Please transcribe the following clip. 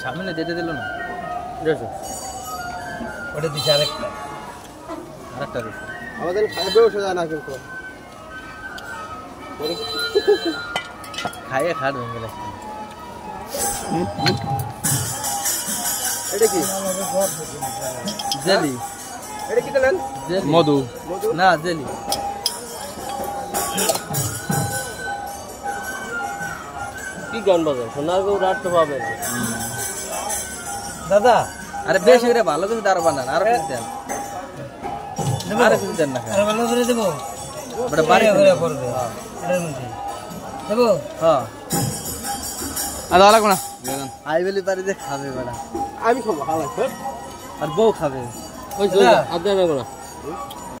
সামনে যেতে দিল না ওটা দিচ্ছে আরেকটা দিচ্ছে আমাদের খাইবে ওঠে যায় না কিন্তু খাইয়ে খাট ভেঙে গেল এটা কি জেলি এটা কি দিলেন মধু না জেলি কি গান বাজায় সোনারগাঁও রাত তো পাবে দাদা আরে বেশ করে ভালো করে দাঁড় বানান আর কিছু দেন আর কিছু দেন না আরে ভালো করে দেব বড় বাড়ি করে করবে এর মধ্যে দেব হ্যাঁ আর আলাগো না আই বলি পারি যে খাবে বড় আমি খাবো হালা আর বউ খাবে ওই জন্য আর দেন না